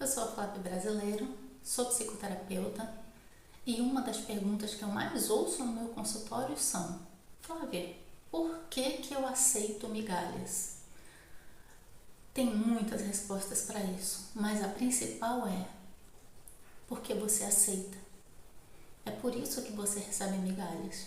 sou a Flávia Brasileiro, sou psicoterapeuta e uma das perguntas que eu mais ouço no meu consultório são: Flávia, por que eu aceito migalhas? Tem muitas respostas para isso, mas a principal é: porque você aceita. É por isso que você recebe migalhas.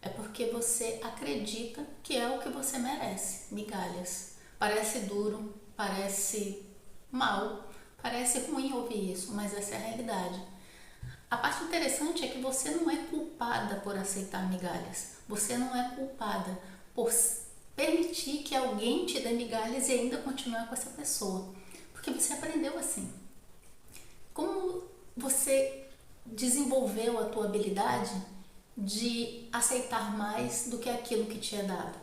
É porque você acredita que é o que você merece, migalhas. Parece duro, parece mal, parece ruim ouvir isso, mas essa é a realidade. A parte interessante é que você não é culpada por aceitar migalhas. Você não é culpada por permitir que alguém te dê migalhas e ainda continuar com essa pessoa. Porque você aprendeu assim. Como você desenvolveu a tua habilidade de aceitar mais do que aquilo que te é dado?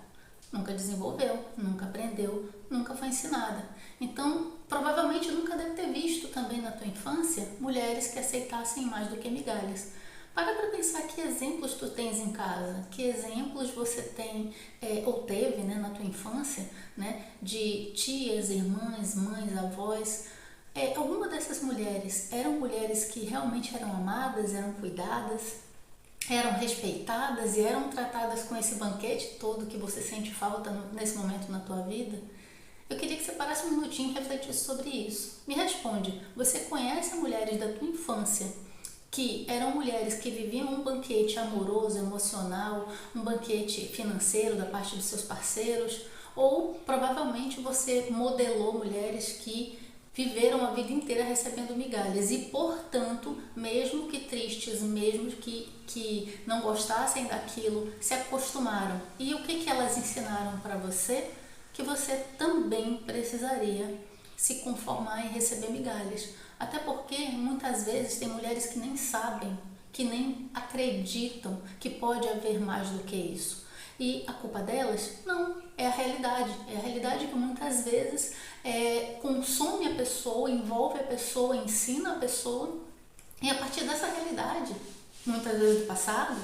Nunca desenvolveu, nunca aprendeu, nunca foi ensinada. Então, provavelmente nunca deve ter visto também na tua infância mulheres que aceitassem mais do que migalhas. Para pensar que exemplos tu tens em casa, que exemplos você tem ou teve, né, na tua infância, né, de tias, irmãs, mães, avós. Alguma dessas mulheres eram mulheres que realmente eram amadas, eram cuidadas, eram respeitadas e eram tratadas com esse banquete todo que você sente falta nesse momento na tua vida? Eu queria que você parasse um minutinho e refletisse sobre isso. Me responde, você conhece mulheres da tua infância que eram mulheres que viviam um banquete amoroso, emocional, um banquete financeiro da parte dos seus parceiros? Ou provavelmente você modelou mulheres que viveram a vida inteira recebendo migalhas e, portanto, mesmo que tristes, mesmo que não gostassem daquilo, se acostumaram. E o que elas ensinaram para você? Que você também precisaria se conformar em receber migalhas. Até porque, muitas vezes, tem mulheres que nem sabem, que nem acreditam que pode haver mais do que isso. E a culpa delas? Não, é a realidade. É a realidade que muitas vezes consome a pessoa, envolve a pessoa, ensina a pessoa. E a partir dessa realidade, muitas vezes do passado,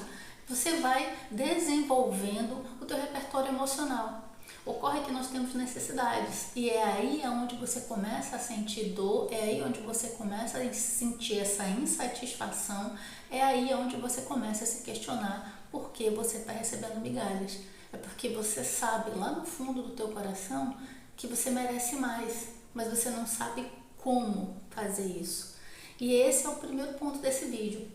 você vai desenvolvendo o teu repertório emocional. Ocorre que nós temos necessidades e é aí onde você começa a sentir dor, é aí onde você começa a sentir essa insatisfação, é aí onde você começa a se questionar por que você está recebendo migalhas. É porque você sabe lá no fundo do teu coração que você merece mais, mas você não sabe como fazer isso. E esse é o primeiro ponto desse vídeo.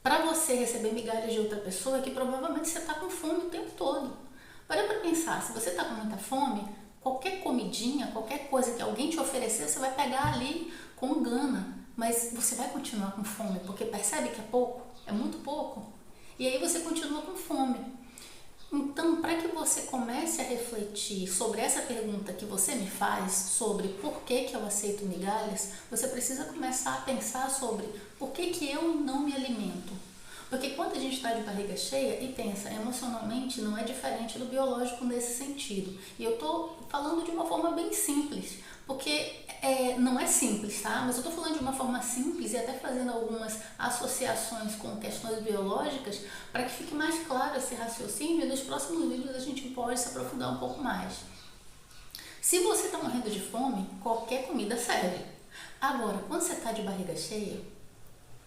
Para você receber migalhas de outra pessoa é que provavelmente você está com fome o tempo todo. Para pensar, se você está com muita fome, qualquer comidinha, qualquer coisa que alguém te oferecer, você vai pegar ali com gana, mas você vai continuar com fome, porque percebe que é pouco, é muito pouco, e aí você continua com fome. Então, para que você comece a refletir sobre essa pergunta que você me faz, sobre por que eu aceito migalhas, você precisa começar a pensar sobre por que eu não me alimento. Porque quando a gente está de barriga cheia e pensa emocionalmente, não é diferente do biológico nesse sentido. E eu estou falando de uma forma bem simples, porque não é simples, tá? Mas eu estou falando de uma forma simples e até fazendo algumas associações com questões biológicas para que fique mais claro esse raciocínio e nos próximos vídeos a gente pode se aprofundar um pouco mais. Se você está morrendo de fome, qualquer comida serve. Agora, quando você está de barriga cheia,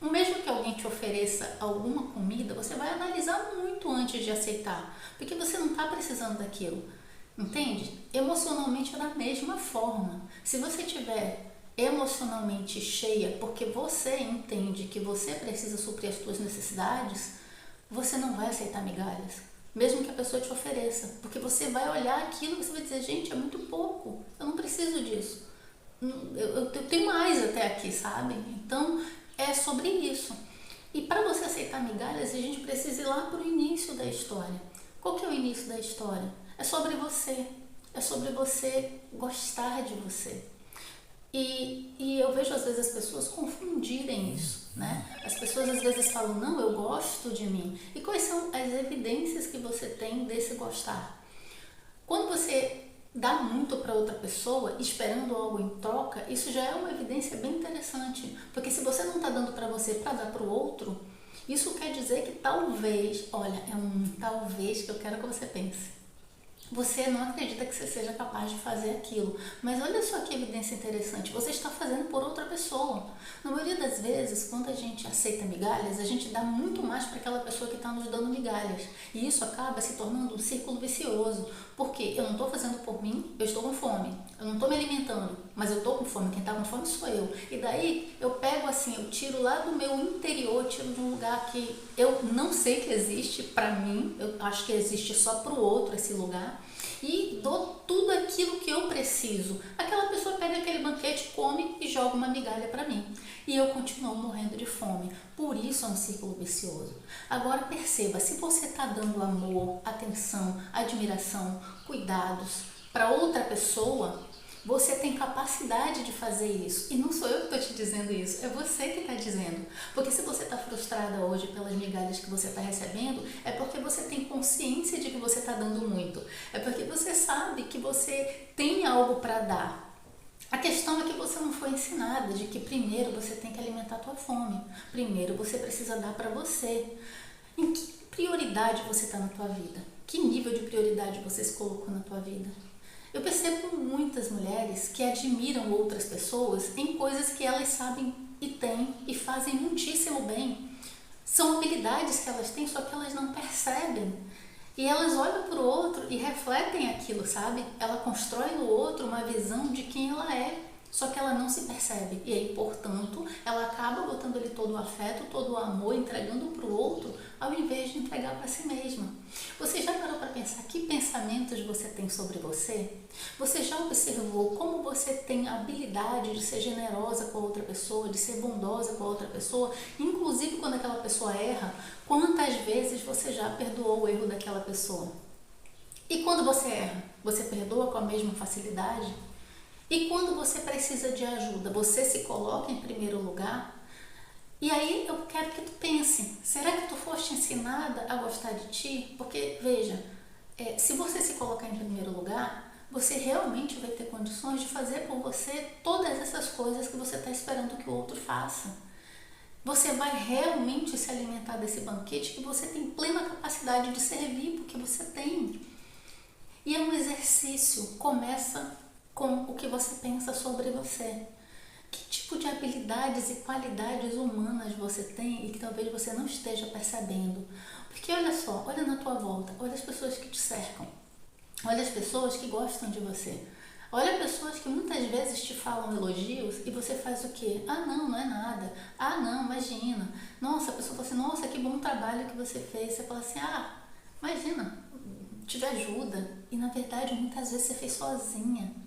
mesmo que alguém te ofereça alguma comida, você vai analisar muito antes de aceitar, porque você não está precisando daquilo, entende? Emocionalmente é da mesma forma. Se você estiver emocionalmente cheia porque você entende que você precisa suprir as suas necessidades, você não vai aceitar migalhas, mesmo que a pessoa te ofereça, porque você vai olhar aquilo e você vai dizer: gente, é muito pouco, eu não preciso disso, eu tenho mais até aqui, sabe? Então, é sobre isso. E para você aceitar migalhas, a gente precisa ir lá para o início da história. Qual que é o início da história? É sobre você. É sobre você gostar de você. E eu vejo às vezes as pessoas confundirem isso, né? As pessoas às vezes falam: não, eu gosto de mim. E quais são as evidências que você tem desse gostar? Quando você dá muito para outra pessoa esperando algo em troca, isso já é uma evidência bem interessante, porque se você não está dando para você para dar para o outro, isso quer dizer que talvez, olha, é um talvez que eu quero que você pense. Você não acredita que você seja capaz de fazer aquilo. Mas olha só que evidência interessante. Você está fazendo por outra pessoa. Na maioria das vezes, quando a gente aceita migalhas, a gente dá muito mais para aquela pessoa que está nos dando migalhas. E isso acaba se tornando um círculo vicioso. Porque eu não estou fazendo por mim, eu estou com fome. Eu não estou me alimentando, mas eu estou com fome. Quem está com fome sou eu. E daí eu pego assim, eu tiro lá do meu interior, tiro de um lugar que eu não sei que existe para mim. Eu acho que existe só para o outro esse lugar. E dou tudo aquilo que eu preciso. Aquela pessoa pega aquele banquete, come e joga uma migalha para mim. E eu continuo morrendo de fome. Por isso é um círculo vicioso. Agora perceba, se você está dando amor, atenção, admiração, cuidados para outra pessoa, você tem capacidade de fazer isso. E não sou eu que estou te dizendo isso, é você que está dizendo. Porque se você está frustrada hoje pelas migalhas que você está recebendo, é porque você tem consciência de que você está dando muito. É porque você sabe que você tem algo para dar. A questão é que você não foi ensinada de que primeiro você tem que alimentar a tua fome. Primeiro você precisa dar para você. Em que prioridade você está na tua vida? Que nível de prioridade você se colocou na tua vida? Eu percebo muitas mulheres que admiram outras pessoas em coisas que elas sabem e têm e fazem muitíssimo bem. São habilidades que elas têm, só que elas não percebem. E elas olham para o outro e refletem aquilo, sabe? Ela constrói no outro uma visão de quem ela é, só que ela não se percebe. E aí, portanto, ela acaba botando ali todo o afeto, todo o amor, entregando para o outro, ao invés de entregar para si mesma. Você já parou para pensar que pensamentos você tem sobre você? Você já observou como você tem a habilidade de ser generosa com a outra pessoa, de ser bondosa com a outra pessoa, inclusive quando aquela pessoa erra? Quantas vezes você já perdoou o erro daquela pessoa? E quando você erra, você perdoa com a mesma facilidade? E quando você precisa de ajuda, você se coloca em primeiro lugar? E aí eu quero que tu pense, será que tu foste ensinada a gostar de ti? Porque, veja, se você se colocar em primeiro lugar, você realmente vai ter condições de fazer por você todas essas coisas que você está esperando que o outro faça. Você vai realmente se alimentar desse banquete que você tem plena capacidade de servir, porque você tem. E é um exercício, começa com o que você pensa sobre você. Que tipo de habilidades e qualidades humanas você tem e que talvez você não esteja percebendo? Porque olha só, olha na tua volta, olha as pessoas que te cercam, olha as pessoas que gostam de você, olha pessoas que muitas vezes te falam elogios e você faz o quê? Ah não, não é nada, ah não, imagina, nossa, a pessoa fala assim, nossa, que bom trabalho que você fez, você fala assim, ah, imagina, tive ajuda, e na verdade muitas vezes você fez sozinha.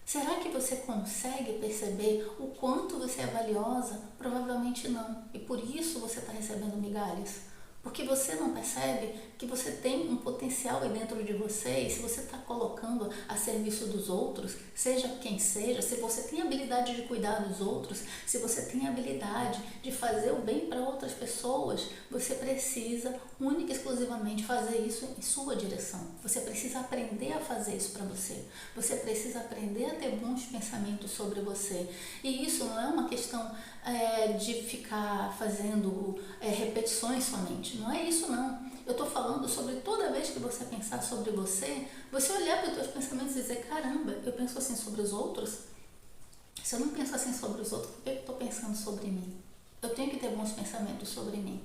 Será que você consegue perceber o quanto você é valiosa? Provavelmente não. E por isso você está recebendo migalhas. Porque você não percebe que você tem um potencial aí dentro de você e se você está colocando a serviço dos outros, seja quem seja, se você tem a habilidade de cuidar dos outros, se você tem a habilidade de fazer o bem para outras pessoas, você precisa única e exclusivamente fazer isso em sua direção. Você precisa aprender a fazer isso para você. Você precisa aprender a ter bons pensamentos sobre você. E isso não é uma questão de ficar fazendo repetições somente. Não é isso não. Eu estou falando sobre toda vez que você pensar sobre você, você olhar para os seus pensamentos e dizer, caramba, eu penso assim sobre os outros? Se eu não penso assim sobre os outros, por que eu estou pensando sobre mim? Eu tenho que ter bons pensamentos sobre mim.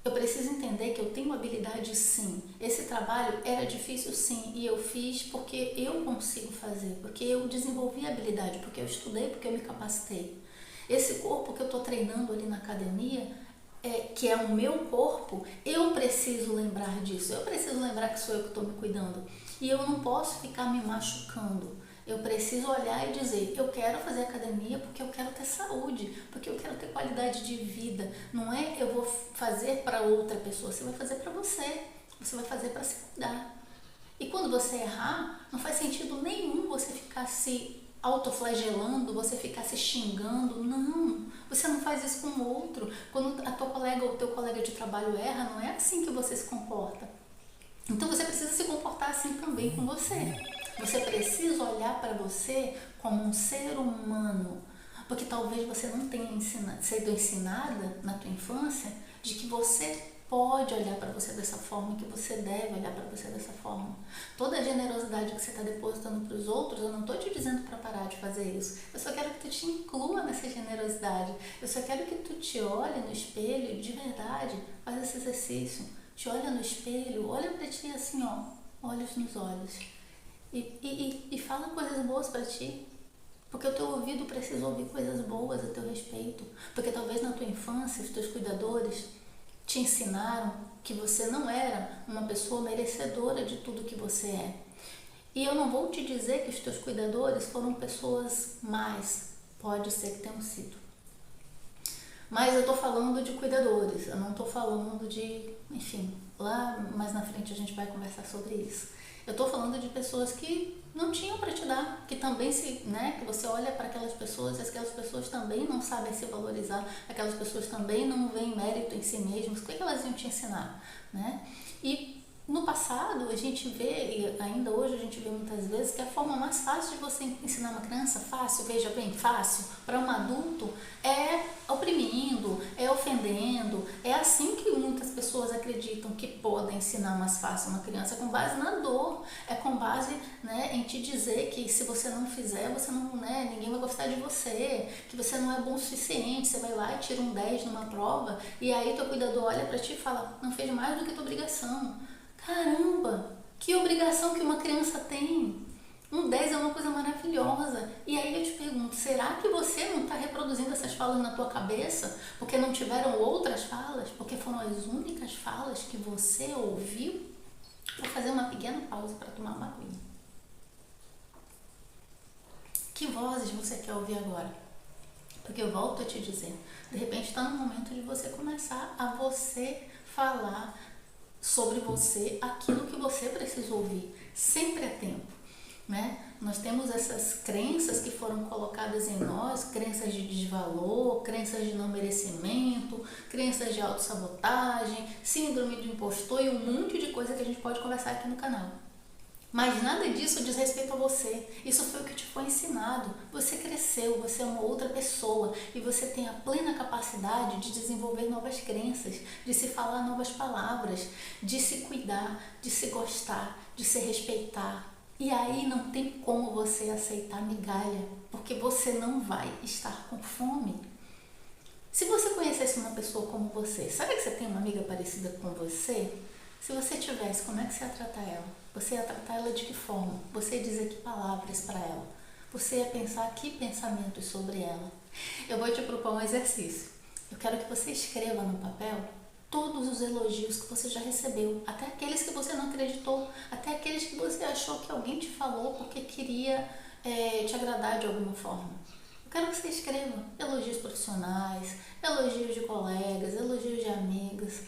Eu preciso entender que eu tenho habilidade sim. Esse trabalho era difícil sim, e eu fiz porque eu consigo fazer, porque eu desenvolvi a habilidade, porque eu estudei, porque eu me capacitei. Esse corpo que eu estou treinando ali na academia, que é o meu corpo, eu preciso lembrar disso. Eu preciso lembrar que sou eu que estou me cuidando. E eu não posso ficar me machucando. Eu preciso olhar e dizer, eu quero fazer academia porque eu quero ter saúde, porque eu quero ter qualidade de vida. Não é eu vou fazer para outra pessoa, você vai fazer para você. Você vai fazer para se cuidar. E quando você errar, não faz sentido nenhum você ficar se autoflagelando, você ficar se xingando. Não, você não faz isso com o outro. Quando a tua colega ou o teu colega de trabalho erra, não é assim que você se comporta. Então você precisa se comportar assim também com você. Você precisa olhar para você como um ser humano, porque talvez você não tenha sido ensinada na tua infância de que você pode olhar para você dessa forma, que você deve olhar para você dessa forma. Toda a generosidade que você está depositando para os outros, eu não estou te dizendo para parar de fazer isso. Eu só quero que tu te inclua nessa generosidade. Eu só quero que tu te olhe no espelho, de verdade, faz esse exercício. Te olha no espelho, olha para ti assim, ó, olhos nos olhos. E fala coisas boas para ti. Porque o teu ouvido precisa ouvir coisas boas a teu respeito. Porque talvez na tua infância os teus cuidadores te ensinaram que você não era uma pessoa merecedora de tudo que você é. E eu não vou te dizer que os teus cuidadores foram pessoas más. Pode ser que tenham sido. Mas eu estou falando de cuidadores, eu não estou falando de, enfim, lá mais na frente a gente vai conversar sobre isso. Eu estou falando de pessoas que não tinham para te dar, que também que você olha para aquelas pessoas e aquelas pessoas também não sabem se valorizar, aquelas pessoas também não veem mérito em si mesmas, o que elas iam te ensinar, né? E no passado a gente vê, e ainda hoje a gente vê muitas vezes, que a forma mais fácil de você ensinar uma criança, fácil, veja bem, fácil, para um adulto, é oprimindo, é ofendendo. É assim que muitas pessoas acreditam que podem ensinar mais fácil uma criança, com base na dor, é com base, em te dizer que se você não fizer, você não, ninguém vai gostar de você, que você não é bom o suficiente, você vai lá e tira um 10 numa prova, e aí teu cuidador olha para ti e fala, não fez mais do que tua obrigação. Caramba, que obrigação que uma criança tem. Um 10 é uma coisa maravilhosa. E aí eu te pergunto, será que você não está reproduzindo essas falas na tua cabeça? Porque não tiveram outras falas? Porque foram as únicas falas que você ouviu? Vou fazer uma pequena pausa para tomar uma aguinha. Que vozes você quer ouvir agora? Porque eu volto a te dizer, de repente está no momento de você começar a você falar sobre você aquilo que você precisa ouvir. Sempre é tempo, Nós temos essas crenças que foram colocadas em nós, crenças de desvalor, crenças de não merecimento, crenças de autossabotagem, síndrome do impostor e um monte de coisa que a gente pode conversar aqui no canal. Mas nada disso diz respeito a você. Isso foi o que te foi ensinado. Você cresceu, você é uma outra pessoa e você tem a plena capacidade de desenvolver novas crenças, de se falar novas palavras, de se cuidar, de se gostar, de se respeitar. E aí não tem como você aceitar migalha, porque você não vai estar com fome. Se você conhecesse uma pessoa como você, sabe que você tem uma amiga parecida com você? Se você tivesse, como é que você ia tratar ela? Você ia tratar ela de que forma? Você ia dizer que palavras para ela? Você ia pensar que pensamentos sobre ela? Eu vou te propor um exercício. Eu quero que você escreva no papel todos os elogios que você já recebeu, até aqueles que você não acreditou, até aqueles que você achou que alguém te falou porque queria te agradar de alguma forma. Eu quero que você escreva elogios profissionais, elogios de colegas, elogios de amigas.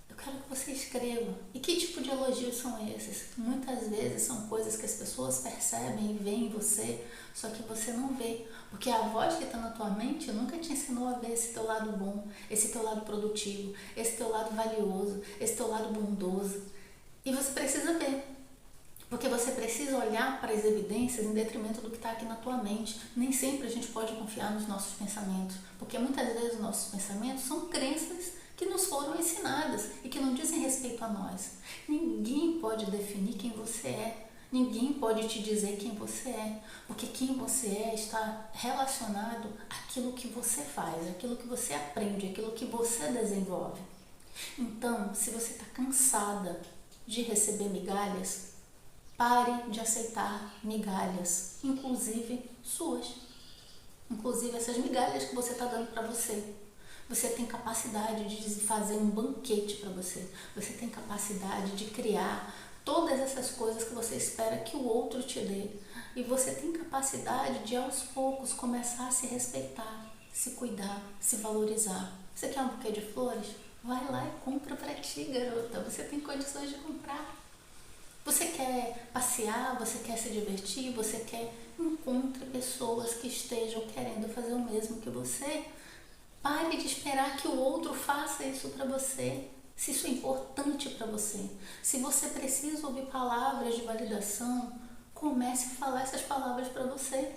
Eu quero que você escreva. E que tipo de elogios são esses? Muitas vezes são coisas que as pessoas percebem e veem em você, só que você não vê. Porque a voz que está na tua mente nunca te ensinou a ver esse teu lado bom, esse teu lado produtivo, esse teu lado valioso, esse teu lado bondoso. E você precisa ver. Porque você precisa olhar para as evidências em detrimento do que está aqui na tua mente. Nem sempre a gente pode confiar nos nossos pensamentos. Porque muitas vezes os nossos pensamentos são crenças que nos foram ensinadas e que não dizem respeito a nós. Ninguém pode definir quem você é. Ninguém pode te dizer quem você é. Porque quem você é está relacionado àquilo que você faz, àquilo que você aprende, àquilo que você desenvolve. Então, se você está cansada de receber migalhas, pare de aceitar migalhas, inclusive suas. Inclusive essas migalhas que você está dando para você. Você tem capacidade de fazer um banquete para você. Você tem capacidade de criar todas essas coisas que você espera que o outro te dê. E você tem capacidade de, aos poucos, começar a se respeitar, se cuidar, se valorizar. Você quer um buquê de flores? Vai lá e compra para ti, garota. Você tem condições de comprar. Você quer passear, você quer se divertir, você quer... Encontre pessoas que estejam querendo fazer o mesmo que você. Pare de esperar que o outro faça isso para você. Se isso é importante para você. Se você precisa ouvir palavras de validação, comece a falar essas palavras para você.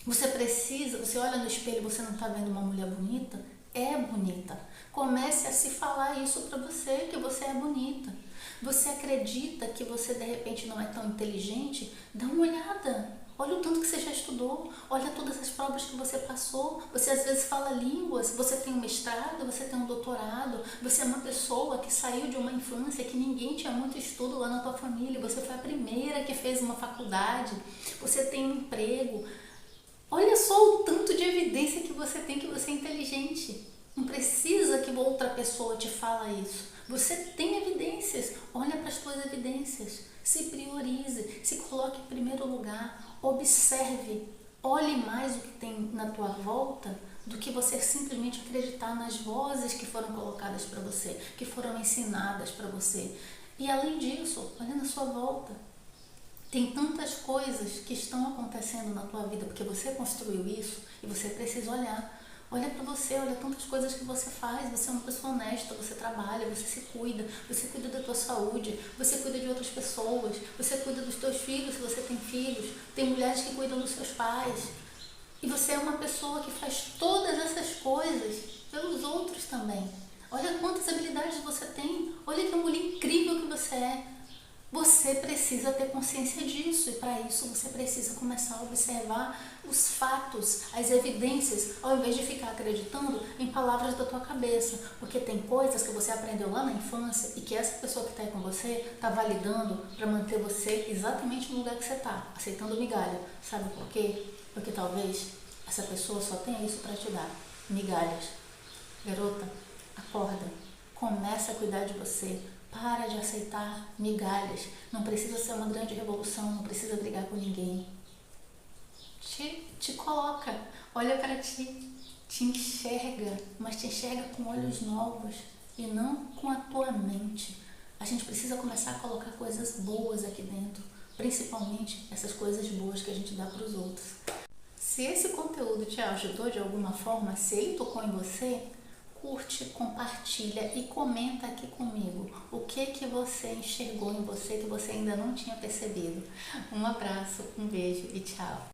Você olha no espelho e você não está vendo uma mulher bonita? é bonita. Comece a se falar isso para você, que você é bonita. Você acredita que você de repente não é tão inteligente? Dá uma olhada. Olha o tanto que você já estudou, olha todas as provas que você passou. Você às vezes fala línguas, você tem um mestrado, você tem um doutorado, você é uma pessoa que saiu de uma infância que ninguém tinha muito estudo lá na tua família, você foi a primeira que fez uma faculdade, você tem um emprego. Olha só o tanto de evidência que você tem que você é inteligente. Não precisa que outra pessoa te fala isso. Você tem evidências. Olha para as tuas evidências. Se priorize, se coloque em primeiro lugar. Observe. Olhe mais o que tem na tua volta do que você simplesmente acreditar nas vozes que foram colocadas para você, que foram ensinadas para você. E além disso, olha na sua volta. Tem tantas coisas que estão acontecendo na tua vida porque você construiu isso e você precisa olhar. Olha para você, olha tantas coisas que você faz. Você é uma pessoa honesta, você trabalha, você se cuida, você cuida da tua saúde, você cuida de outras pessoas, você cuida dos teus filhos se você tem filhos, tem mulheres que cuidam dos seus pais. E você é uma pessoa que faz todas essas coisas pelos outros também. Olha quantas habilidades você tem, olha que mulher incrível que você é. Você precisa ter consciência disso e para isso você precisa começar a observar os fatos, as evidências, ao invés de ficar acreditando em palavras da tua cabeça, porque tem coisas que você aprendeu lá na infância e que essa pessoa que está aí com você está validando para manter você exatamente no lugar que você está, aceitando migalha. Sabe por quê? Porque talvez essa pessoa só tenha isso para te dar, migalhas. Garota, acorda, começa a cuidar de você. Para de aceitar migalhas. Não precisa ser uma grande revolução, não precisa brigar com ninguém. Te coloca, olha para ti, te enxerga, mas te enxerga com olhos novos e não com a tua mente. A gente precisa começar a colocar coisas boas aqui dentro, principalmente essas coisas boas que a gente dá para os outros. Se esse conteúdo te ajudou de alguma forma, se ele tocou em você, curte, compartilha e comenta aqui comigo o que você enxergou em você que você ainda não tinha percebido. Um abraço, um beijo e tchau!